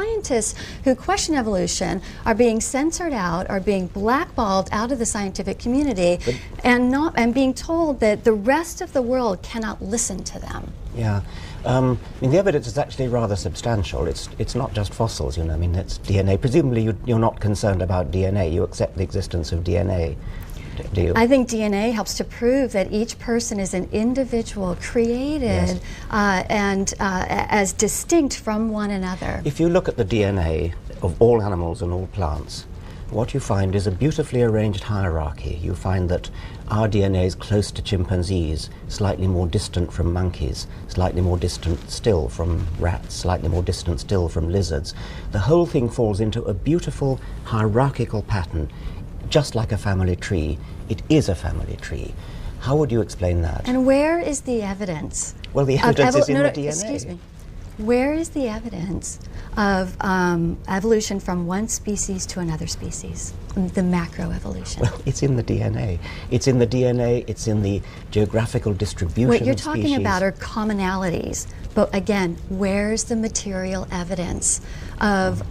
scientists who question evolution are being censored out, are being blackballed out of the scientific community, and being told that the rest of the world cannot listen to them. Yeah. I mean, the evidence is actually rather substantial. It's not just fossils, you know. I mean, it's DNA. Presumably, you're not concerned about DNA. You accept the existence of DNA, do you? I think DNA helps to prove that each person is an individual, created as distinct from one another. If you look at the DNA of all animals and all plants, what you find is a beautifully arranged hierarchy. You find that our DNA is close to chimpanzees, slightly more distant from monkeys, slightly more distant still from rats, slightly more distant still from lizards. The whole thing falls into a beautiful hierarchical pattern, just like a family tree. It is a family tree. How would you explain that? And where is the evidence? Well, the evidence is in the DNA. Excuse me. Where is the evidence of evolution from one species to another species, the macroevolution? Well, it's in the DNA. It's in the DNA, it's in the geographical distribution What you're of talking species. about are commonalities, but again, where's the material evidence of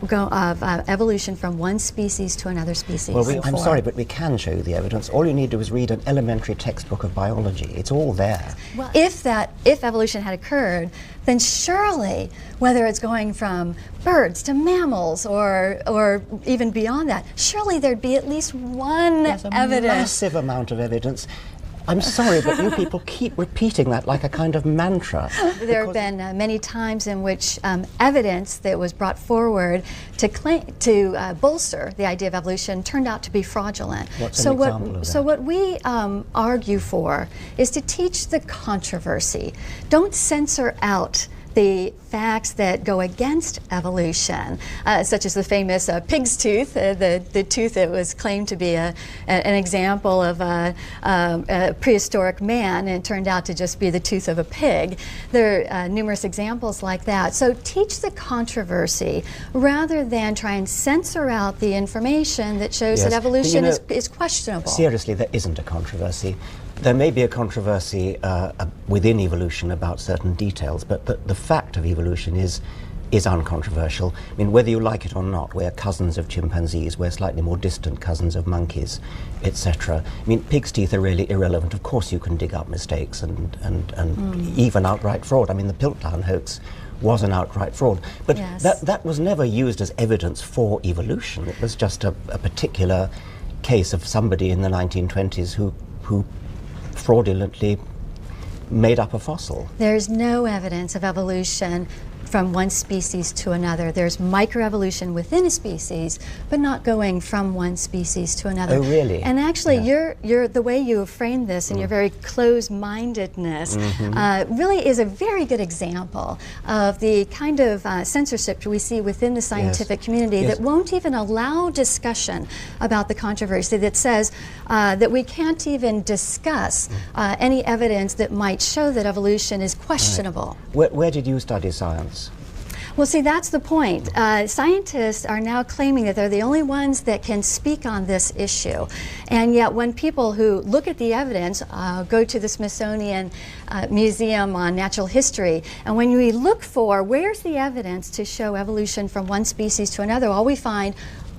evolution from one species to another species? Well, I'm sorry, but we can show you the evidence. All you need to do is read an elementary textbook of biology. It's all there. Well, if evolution had occurred, then surely, whether it's going from birds to mammals or even beyond that, surely there'd be at least one There's a evidence. massive amount of evidence. I'm sorry, but you people keep repeating that like a kind of mantra. There have been many times in which evidence that was brought forward to bolster the idea of evolution turned out to be fraudulent. What's an example of that? So what we argue for is to teach the controversy. Don't censor out the facts that go against evolution, such as the famous pig's tooth, the tooth that was claimed to be an example of a prehistoric man and turned out to just be the tooth of a pig. There are numerous examples like that. So teach the controversy rather than try and censor out the information that shows that evolution is questionable. Seriously, there isn't a controversy. There may be a controversy within evolution about certain details, but the fact of evolution is uncontroversial. I mean, whether you like it or not, we're cousins of chimpanzees, we're slightly more distant cousins of monkeys, etc. I mean, pig's teeth are really irrelevant. Of course you can dig up mistakes and even outright fraud. I mean, the Piltdown hoax was an outright fraud. But that was never used as evidence for evolution. It was just a particular case of somebody in the 1920s who fraudulently made up a fossil. There's no evidence of evolution from one species to another. There's microevolution within a species, but not going from one species to another. Oh, really? And actually, you're the way you have framed this and your very closed-mindedness really is a very good example of the kind of censorship we see within the scientific community that won't even allow discussion about the controversy, that says that we can't even discuss any evidence that might show that evolution is questionable. Where did you study science? Well, see, that's the point. Scientists are now claiming that they're the only ones that can speak on this issue. And yet when people who look at the evidence go to the Smithsonian Museum on Natural History, and when we look for where's the evidence to show evolution from one species to another, all we find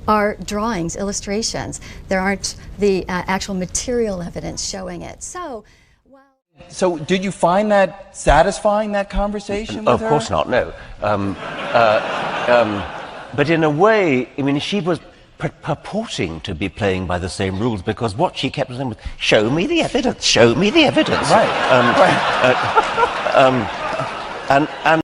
are drawings, illustrations. There aren't the actual material evidence showing it. So did you find that satisfying, that conversation with her? Of course not, no. But in a way, I mean, she was purporting to be playing by the same rules, because what she kept saying was, show me the evidence, show me the evidence. Right, right. And